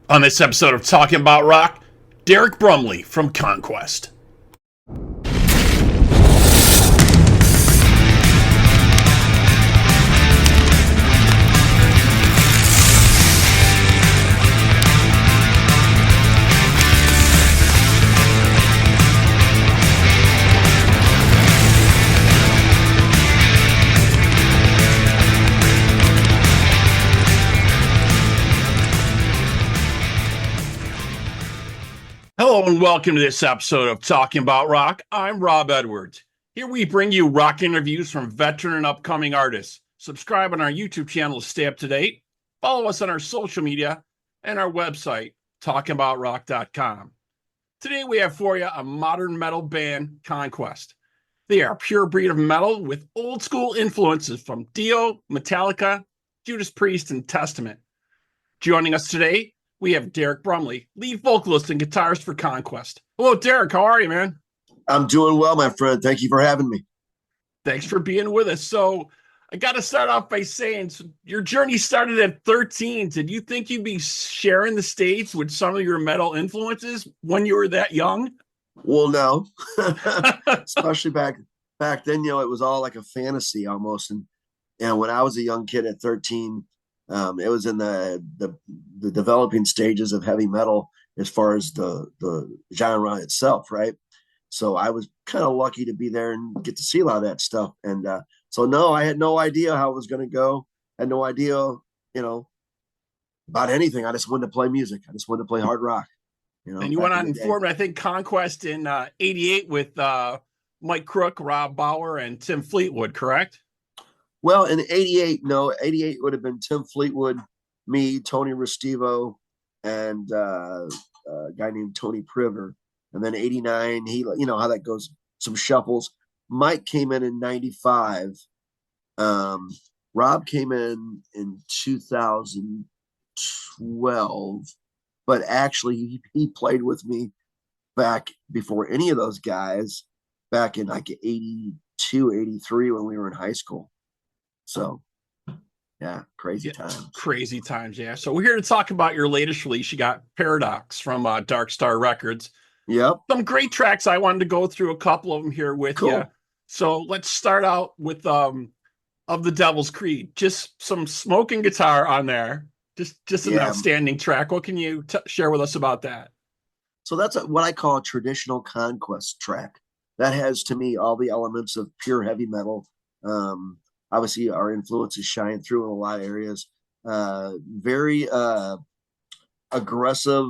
On this episode of Talking About Rock, Derrick Brumley from Conquest. Hello and welcome to this episode of Talking About Rock. I'm Rob Edwards. Here we bring you rock interviews from veteran and upcoming artists. Subscribe on our YouTube channel to stay up to date. Follow us on our social media and our website, talkingaboutrock.com. Today we have for you a modern metal band, Conquest. They are a pure breed of metal with old school influences from Dio, Metallica, Judas Priest, and Testament. Joining us today, we have Derrick Brumley, lead vocalist and guitarist for Conquest. Hello, Derrick. How are you, man? I'm doing well, my friend. Thank you for having me. Thanks for being with us. So I got to start off by saying, so your journey started at 13. Did you think you'd be sharing the stage with some of your metal influences when you were that young? Well, no, especially back then, it was all like a fantasy almost. And when I was a young kid at 13, it was in the developing stages of heavy metal as far as the genre itself, right? So I was kind of lucky to be there and get to see a lot of that stuff. And so no, I had no idea how it was going to go. I had no idea, about anything. I just wanted to play music. I just wanted to play hard rock. And you went on and formed, I think, Conquest in '88 with Mike Crook, Rob Bauer, and Tim Fleetwood, correct? Well, in '88, no, '88 would have been Tim Fleetwood, me, Tony Restivo, and a guy named Tony Priver. And then '89, you know how that goes, some shuffles. Mike came in '95. Rob came in 2012, but actually he played with me back before any of those guys, back in like '82, '83 when we were in high school. So, yeah, crazy times. Crazy times, yeah. So we're here to talk about your latest release. You got Paradox from Dark Star Records. Yep. Some great tracks. I wanted to go through a couple of them here with you. So let's start out with Of the Devil's Creed. Just some smoking guitar on there. Just an outstanding track. What can you share with us about that? So that's what I call a traditional Conquest track. That has, to me, all the elements of pure heavy metal. Obviously, our influences shine through in a lot of areas. Very aggressive,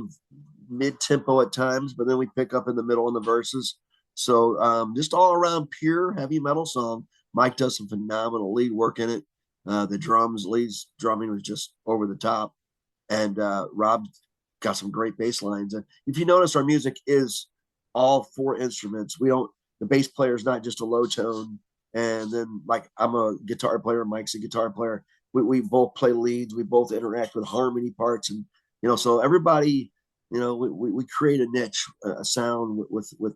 mid-tempo at times, but then we pick up in the middle in the verses. So just all around pure heavy metal song. Mike does some phenomenal lead work in it. The drumming was just over the top. And Rob got some great bass lines. And if you notice, our music is all four instruments. The bass player is not just a low tone. And then, like, I'm a guitar player, Mike's a guitar player. We both play leads. We both interact with harmony parts, and so everybody, we create a niche, a sound with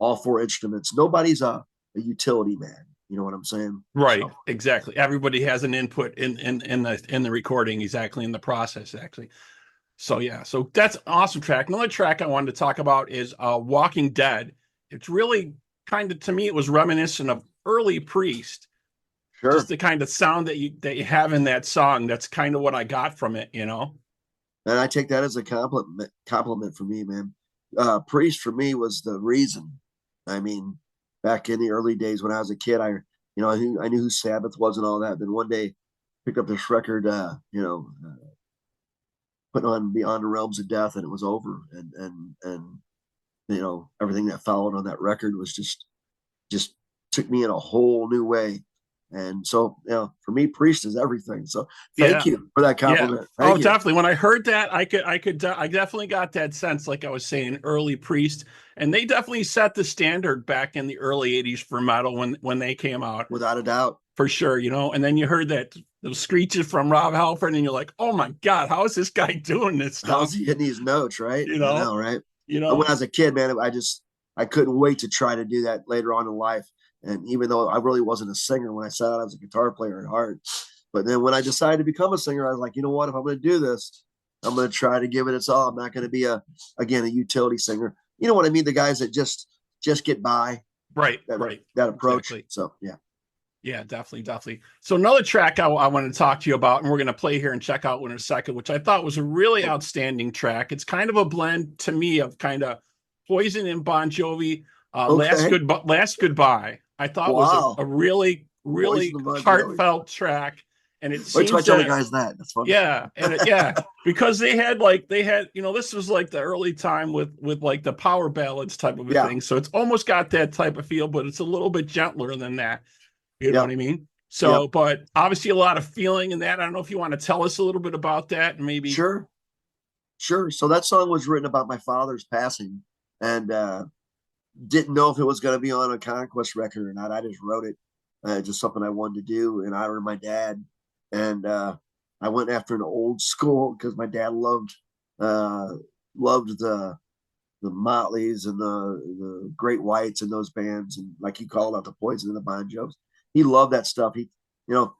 all four instruments. Nobody's a utility man. You know what I'm saying? Right. So. Exactly. Everybody has an input in the recording, exactly, in the process, actually. So yeah. So that's an awesome track. Another track I wanted to talk about is Walking Dead. It's really kind of, to me, it was reminiscent of early Priest. Sure. Just the kind of sound that you have in that song. That's kind of what I got from it, And I take that as a compliment for me, man. Priest for me was the reason. I mean, back in the early days when I was a kid, I knew who Sabbath was and all that. Then one day, picked up this record, putting on Beyond the Realms of Death, and it was over. And everything that followed on that record was just took me in a whole new way. And so, for me, Priest is everything. So thank you for that compliment. Yeah. Definitely. When I heard that, I definitely got that sense, like I was saying, early Priest. And they definitely set the standard back in the early '80s for metal when they came out. Without a doubt. For sure, And then you heard that those screeches from Rob Halford, and you're like, oh my God, how is this guy doing this stuff? How's he hitting these notes, right? Right? When I was a kid, man, I couldn't wait to try to do that later on in life. And even though I really wasn't a singer when I started, I was a guitar player at heart. But then when I decided to become a singer, I was like, you know what? If I'm going to do this, I'm going to try to give it its all. I'm not going to be a utility singer. You know what I mean? The guys that just get by. Right. That approach. Exactly. So, yeah. Yeah, definitely. So another track I want to talk to you about, and we're going to play here and check out in a second, which I thought was a really outstanding track. It's kind of a blend to me of kind of Poison and Bon Jovi. Last Goodbye. I thought was a really heartfelt track. And it seems I tell the guys that. That's funny. Yeah, and because they had this was like the early time with like the power ballads type of a thing. So it's almost got that type of feel, but it's a little bit gentler than that. You know what I mean? So, but obviously a lot of feeling in that. I don't know if you want to tell us a little bit about that, and maybe. Sure. So that song was written about my father's passing, and didn't know if it was going to be on a Conquest record or not. I just wrote it, just something I wanted to do in honor of my dad. And I went after an old school because my dad loved the Motleys and the Great Whites and those bands, and like he called out the Poison and the Bon Jovis. He loved that stuff. He, not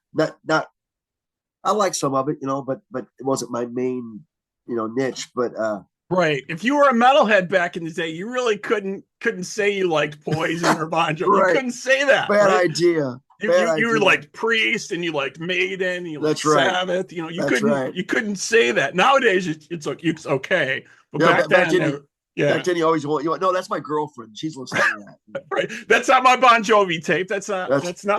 I like some of it, but it wasn't my main, niche. But right, if you were a metalhead back in the day, you really couldn't say you liked Poison or Bon Jovi. Right. You couldn't say that. Bad idea. You were like Priest, and you liked Maiden, and you liked Sabbath. You couldn't say that. Nowadays, it's okay. But back then, back then you always want no. That's my girlfriend. She's listening to that. Right. That's not my Bon Jovi tape. That's not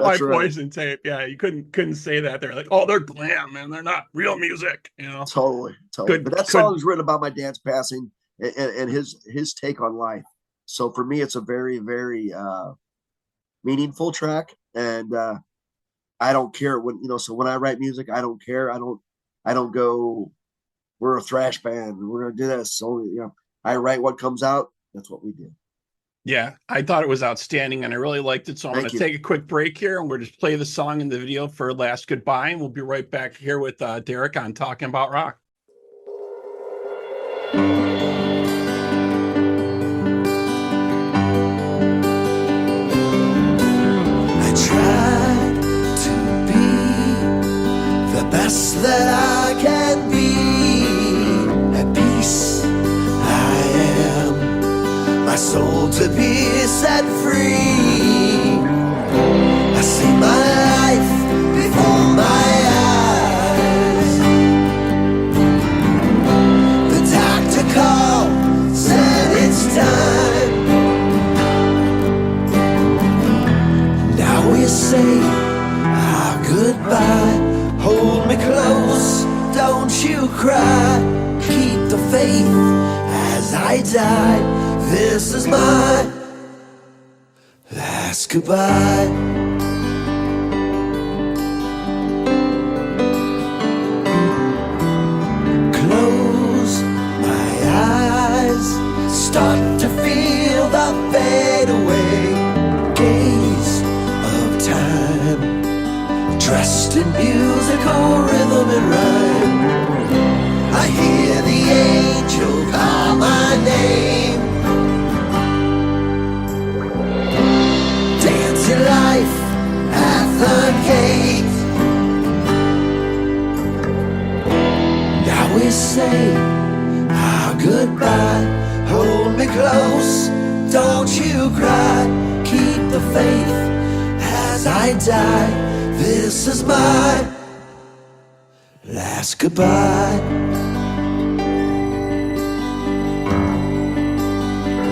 my Poison right. tape. Yeah, you couldn't say that. They're like, oh, they're glam, man. They're not real music. Totally. But that song was written about my dad's passing and his take on life. So for me, it's a very, very meaningful track. And I don't care so when I write music, I don't care. I don't go, we're a thrash band and we're going to do this. So, I write what comes out. That's what we do. Yeah, I thought it was outstanding and I really liked it. So I'm going to take a quick break here and we'll just play the song in the video for Last Goodbye. And we'll be right back here with Derrick on Talking About Rock. Best that I can be, at peace I am, my soul to be set free. I see my life before my eyes. The doctor called, said it's time. Now we say our goodbye. Hold me close, don't you cry. Keep the faith as I die. This is my last goodbye. Close my eyes, start to feel the fade away. Gaze of time, dressed in musical rhythm and rhyme. I hear the angel call my name. Dancing life at the gate. Now we say our goodbye. Hold me close, don't you cry. Keep the faith as I die. This is my last goodbye.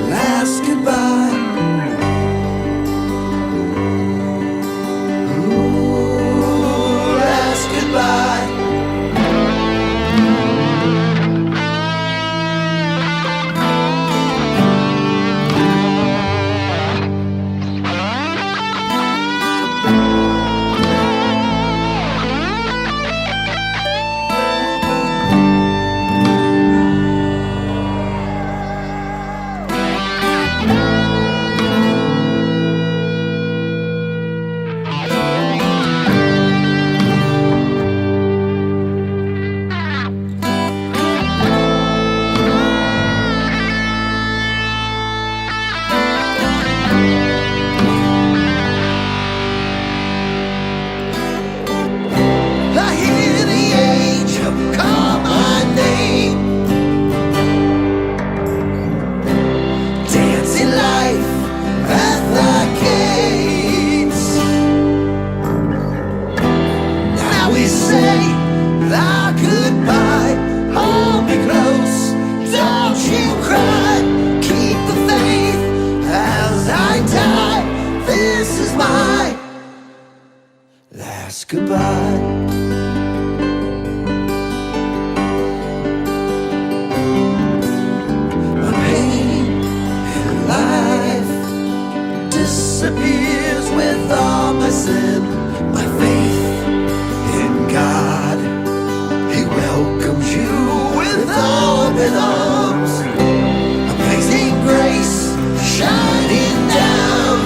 Last goodbye. Ooh, last goodbye. arms, amazing grace shining down.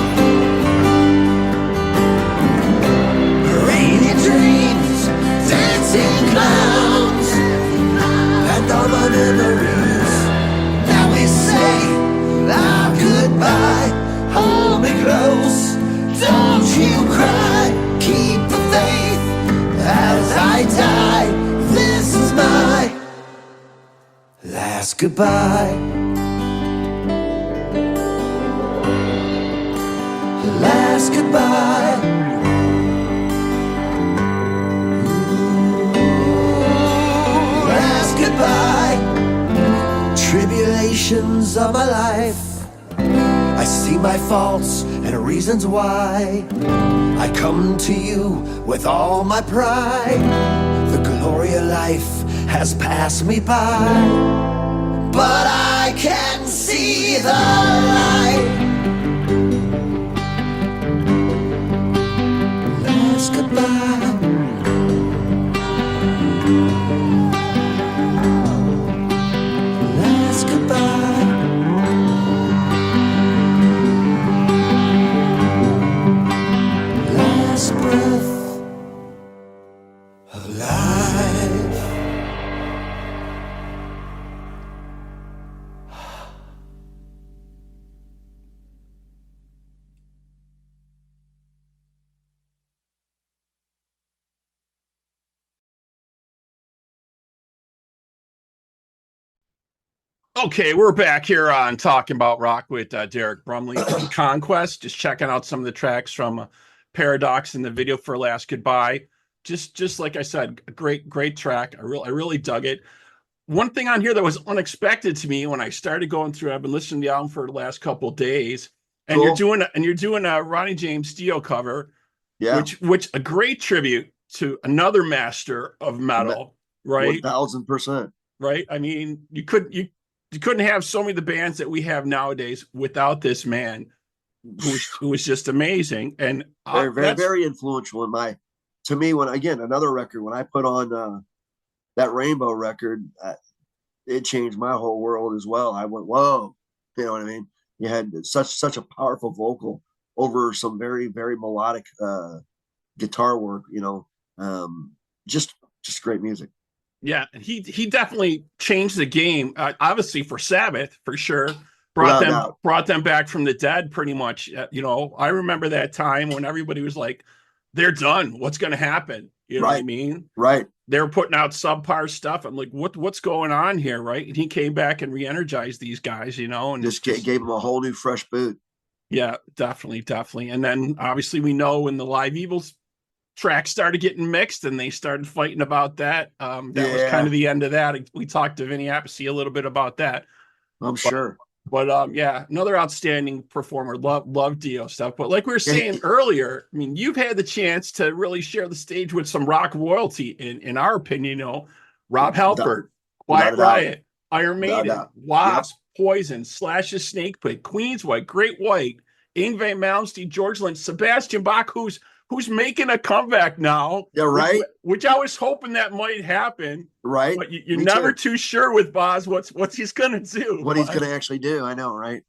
Rainy dreams, dancing clowns, and all my memories. Now we say our goodbye. Hold me close, don't you cry. Keep the faith as I die. This is my last goodbye. Last goodbye. Ooh, last goodbye. Tribulations of my life, I see my faults and reasons why. I come to you with all my pride. The glory of life has passed me by, but I can see the light. Last goodbye. Last goodbye. Last breath of life. Okay, we're back here on Talking About Rock with Derrick Brumley from Conquest. Just checking out some of the tracks from Paradox in the video for Last Goodbye. Just like I said, a great track. I really dug it. One thing on here that was unexpected to me when I started going through, I've been listening to the album for the last couple of days, and Cool. you're doing a Ronnie James Dio cover, Yeah. which a great tribute to another master of metal, right? 1000%. Right. I mean, you couldn't have so many of the bands that we have nowadays without this man who was just amazing. And Very influential in my, to me, when again, another record, when I put on that Rainbow record, it changed my whole world as well. I went, whoa, you know what I mean? You had such a powerful vocal over some very, very melodic guitar work, just great music. Yeah, he definitely changed the game. Obviously for Sabbath, for sure. Without doubt. Brought them back from the dead, pretty much. I remember that time when everybody was like, "They're done. What's going to happen?" You know what I mean? Right. They were putting out subpar stuff. I'm like, what's going on here, right? And he came back and re-energized these guys, and just gave them a whole new fresh boot. Yeah, definitely. And then obviously we know when the Live Evils tracks started getting mixed and they started fighting about that. That was kind of the end of that. We talked to Vinny Appice a little bit about that. I'm sure. But yeah, another outstanding performer. Love Dio stuff. But like we were saying earlier, I mean, you've had the chance to really share the stage with some rock royalty, in our opinion. Rob Halford, Quiet Riot, Iron Maiden, Wasp, Poison, Slash's Snake Pit, Queen's White, Great White, Yngwie Malmsteen, George Lynch, Sebastian Bach, who's making a comeback now. Yeah, right. Which I was hoping that might happen. Right. But you're never too sure with Boz what he's gonna do. He's gonna actually do. I know, right?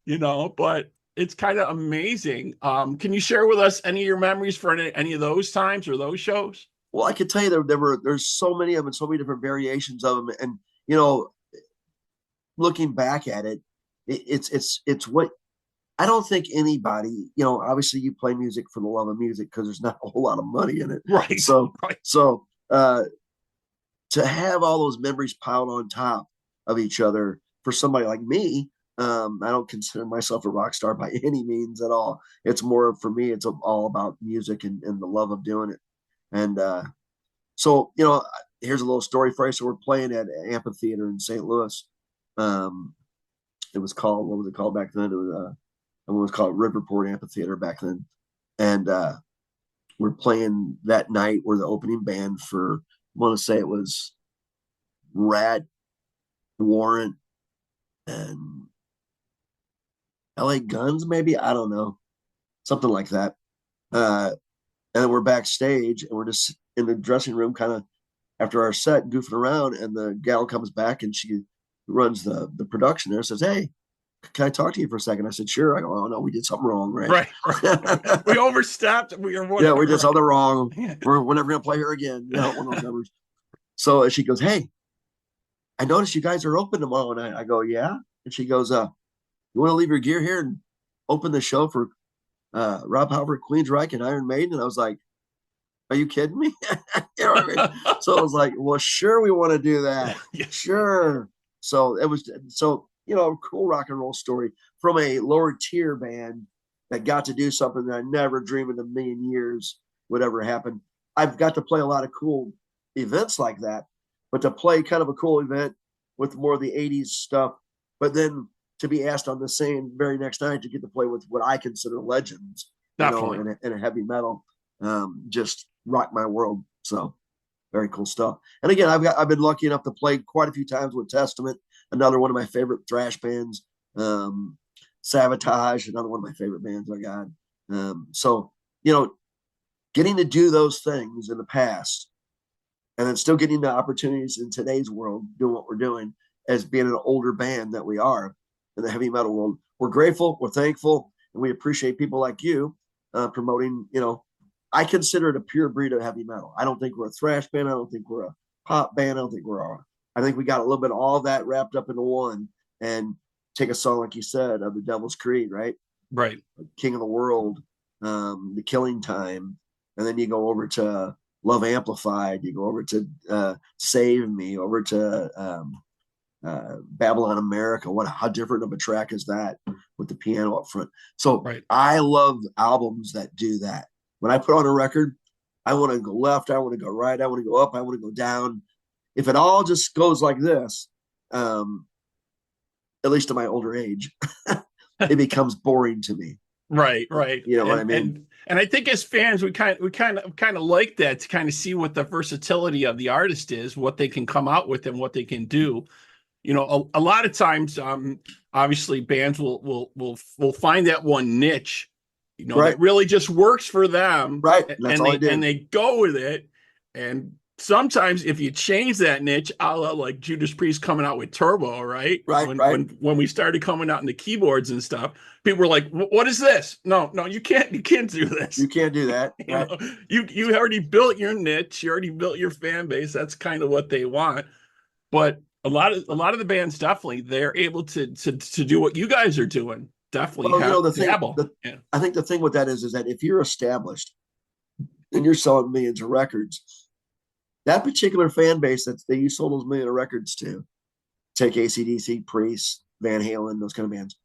But it's kind of amazing. Can you share with us any of your memories for any of those times or those shows? Well, I could tell you there's so many of them, so many different variations of them, and looking back at it, it's what I don't think anybody, obviously you play music for the love of music because there's not a whole lot of money in it. Right. So to have all those memories piled on top of each other for somebody like me, I don't consider myself a rock star by any means at all. It's more, for me, it's all about music and the love of doing it. And so, here's a little story for you. So we're playing at an amphitheater in St. Louis. It was called, what was it called back then? It was called Riverport Amphitheater back then. And we're playing that night. We're the opening band for, I want to say it was Rat, Warrant, and LA Guns, maybe. I don't know. Something like that. And we're backstage and we're just in the dressing room kind of after our set goofing around, and the gal comes back and she who runs the production there, says, "Hey, can I talk to you for a second?" I said, "Sure." I go, "Oh no, we did something wrong, right?" Right. We overstepped. We or Yeah, whatever. we did something wrong. Right? We're never gonna play here again. One of those numbers. So she goes, "Hey, I noticed you guys are open tomorrow night." I go, "Yeah." And she goes, "You want to leave your gear here and open the show for Rob Halford, Queensryche, and Iron Maiden?" And I was like, "Are you kidding me?" You know what I mean? So I was like, "Well, sure, we want to do that. Yeah. Sure." So it was a cool rock and roll story from a lower tier band that got to do something that I never dreamed in a million years would ever happen. I've got to play a lot of cool events like that, but to play kind of a cool event with more of the 80s stuff, but then to be asked on the same very next night to get to play with what I consider legends, Definitely. in a heavy metal, just rocked my world. So very cool stuff. And again, I've been lucky enough to play quite a few times with Testament, another one of my favorite thrash bands. Sabotage, another one of my favorite bands I got. So getting to do those things in the past, and then still getting the opportunities in today's world, doing what we're doing as being an older band that we are in the heavy metal world. We're grateful, we're thankful, and we appreciate people like you promoting. I consider it a pure breed of heavy metal. I don't think we're a thrash band. I don't think we're a pop band. I think we got a little bit of all that wrapped up into one. And take a song like you said of the Devil's Creed, right? Right. King of the World, The Killing Time, and then you go over to Love Amplified. You go over to Save Me, over to Babylon America. How different of a track is that with the piano up front? So Right. I love albums that do that. When I put on a record, I want to go left, I want to go right, I want to go up, I want to go down. If it all just goes like this, at least at my older age, it becomes boring to me. Right. You know what I mean? And I think as fans, we kind of like that, to kind of see what the versatility of the artist is, what they can come out with, and what they can do. A lot of times, obviously, bands will find that one niche, Right. that really just works for them, Right. That's all I do. and they go with it. And sometimes, if you change that niche, a la like Judas Priest coming out with Turbo, right? Right. When we started coming out in the keyboards and stuff, people were like, "What is this? No, you can't do this. You can't do that." Right. You already built your niche. You already built your fan base. That's kind of what they want. But a lot of the bands, definitely, they're able to do what you guys are doing. Definitely. Well, I think the thing with that is that if you're established and you're selling millions of records, that particular fan base that you sold those million of records to, take AC/DC, Priest, Van Halen, those kind of bands,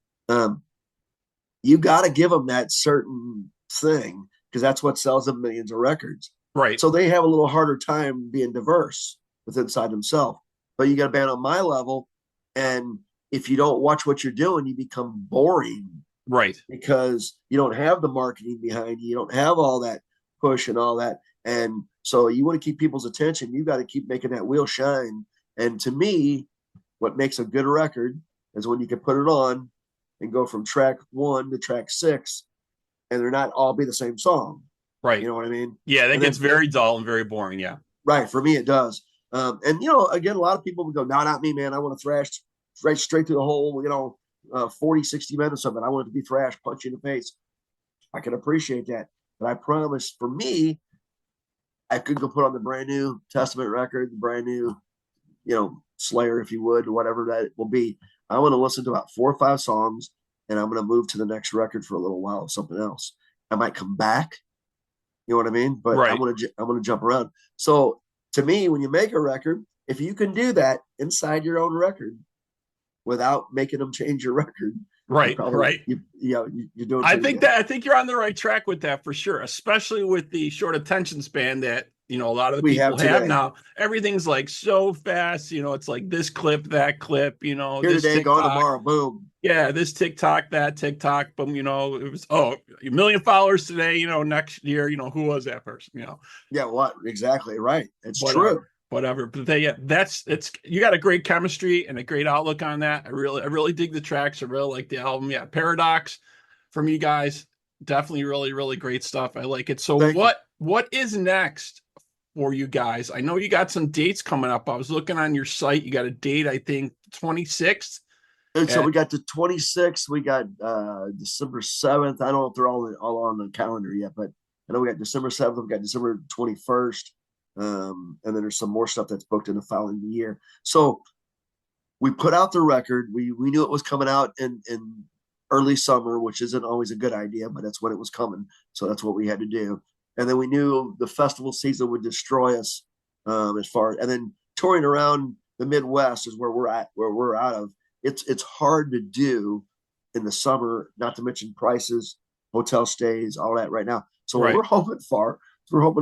you got to give them that certain thing, because that's what sells them millions of records. Right. So they have a little harder time being diverse inside themselves. But you got a band on my level, and if you don't watch what you're doing, you become boring. Right. Because you don't have the marketing behind you. You don't have all that push and all that. And so you want to keep people's attention. You got to keep making that wheel shine. And to me, what makes a good record is when you can put it on and go from track 1 to track 6, and they're not all be the same song. Right. You know what I mean? Yeah, that gets very dull and very boring. Yeah. Right. For me, it does. And again, a lot of people would go, "No, not me, man. I want to thrash right straight through the whole, 40, 60 minutes of it. I want it to be thrash, punch you in the face." I can appreciate that. But I promise, for me, I could go put on the brand new Testament record, the brand new, Slayer, if you would, or whatever that will be. I want to listen to about 4 or 5 songs, and I'm going to move to the next record for a little while, something else. I might come back. You know what I mean? But right. I'm going to jump around. So to me, when you make a record, if you can do that inside your own record without making them change your record, right. You're doing. I think you're on the right track with that, for sure, especially with the short attention span that a lot of the people have now. Everything's like so fast. It's like this clip, that clip. Here this today, gone tomorrow, boom. Yeah, this TikTok, that TikTok, boom. It was a million followers today. Next year, who was that person? Yeah, what exactly? Right, it's true. Whatever, but it's you got a great chemistry and a great outlook on that. I really dig the tracks. I really like the album. Yeah, Paradox from you guys, definitely really, really great stuff. I like it. So what is next for you guys. I know you got some dates coming up. I was looking on your site. You got a date, I think, 26th. And so we got the 26th, we got December 7th. I don't know if they're all on the calendar yet, but I know we got December 7th, we got December 21st. And then there's some more stuff that's booked in the following year. So we put out the record. We knew it was coming out in early summer, which isn't always a good idea, but that's when it was coming. So that's what we had to do. And then we knew the festival season would destroy us and then touring around the Midwest is where we're out of. It's hard to do in the summer, not to mention prices, hotel stays, all that right now. So what we're hoping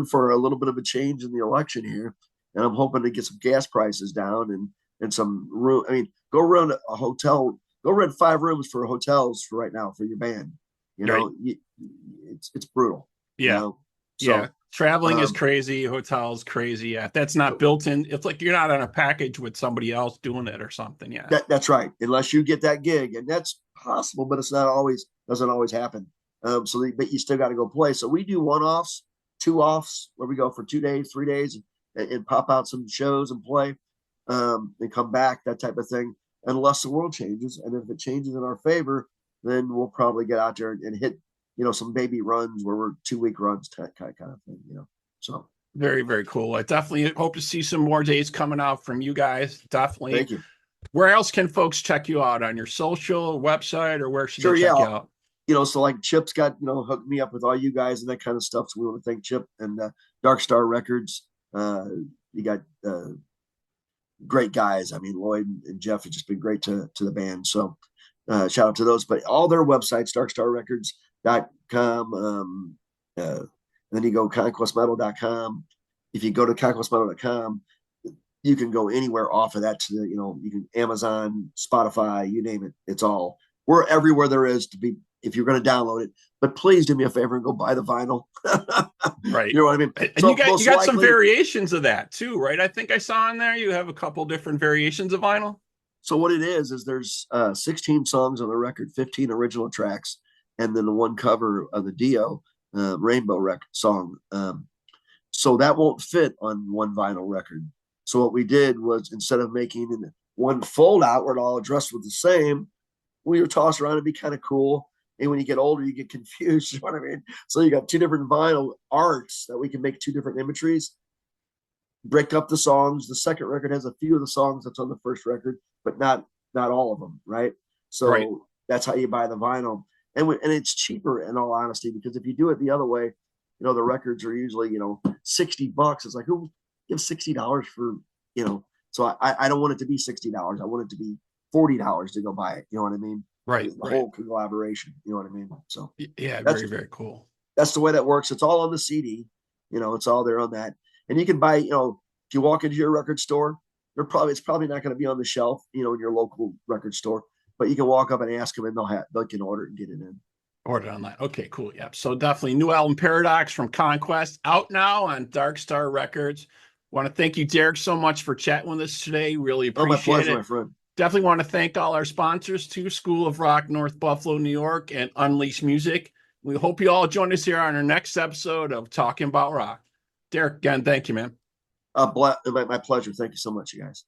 for a little bit of a change in the election here. And I'm hoping to get some gas prices down and some room. I mean, go rent a hotel, go rent 5 rooms for hotels for right now for your band. You know, it's brutal. Yeah. You know? So, traveling is crazy. Hotels crazy. Yeah. That's not built in. It's like you're not on a package with somebody else doing it or something. Yeah. That's right. Unless you get that gig, and that's possible, but it's not always, doesn't always happen. But you still got to go play. So we do 1-offs, 2-offs where we go for 2 days, 3 days and pop out some shows and play, and come back, that type of thing. Unless the world changes. And if it changes in our favor, then we'll probably get out there and hit, some baby runs where we're 2-week runs kind of thing, So very, very cool. I definitely hope to see some more dates coming out from you guys. Definitely. Thank you. Where else can folks check you out? On your social website, or where should they check you out? So like Chip's got, hooked me up with all you guys and that kind of stuff. So we want to thank Chip and Dark Star Records. You got great guys. I mean, Lloyd and Jeff have just been great to the band. So shout out to those. But all their websites, darkstarrecords.com. Then you go conquestmetal.com. If you go to conquestmetal.com, you can go anywhere off of that to the, you can Amazon, Spotify, you name it. It's all, we're everywhere there is to be if you're going to download it. But please do me a favor and go buy the vinyl. Right. You know what I mean? And so you got some variations of that too, right? I think I saw in there you have a couple different variations of vinyl. So what it is there's 16 songs on the record, 15 original tracks, and then the one cover of the Dio Rainbow song. So that won't fit on one vinyl record. So what we did was, instead of making one fold out where it all dressed was the same, we would toss around and be kind of cool. And when you get older, you get confused. You know what I mean? So you got 2 different vinyl arts that we can make 2 different imageries, break up the songs. The second record has a few of the songs that's on the first record, but not all of them, right? So that's how you buy the vinyl. And it's cheaper, in all honesty, because if you do it the other way, the records are usually, $60. It's like, who gives $60 for, so I don't want it to be $60. I want it to be $40 to go buy it. You know what I mean? Right. The whole collaboration. You know what I mean? So yeah, very, very cool. That's the way that works. It's all on the CD. It's all there on that. And you can buy, if you walk into your record store, it's probably not going to be on the shelf, in your local record store, but you can walk up and ask them and they can order it and get it in. Order online. Okay, cool. Yeah. So definitely new album Paradox from Conquest, out now on Dark Star Records. Want to thank you, Derrick, so much for chatting with us today. Really appreciate my pleasure, it. my friend. Definitely want to thank all our sponsors too, School of Rock, North Buffalo, New York, and Unleash Music. We hope you all join us here on our next episode of Talking About Rock. Derrick, again, thank you, man. My pleasure. Thank you so much, you guys.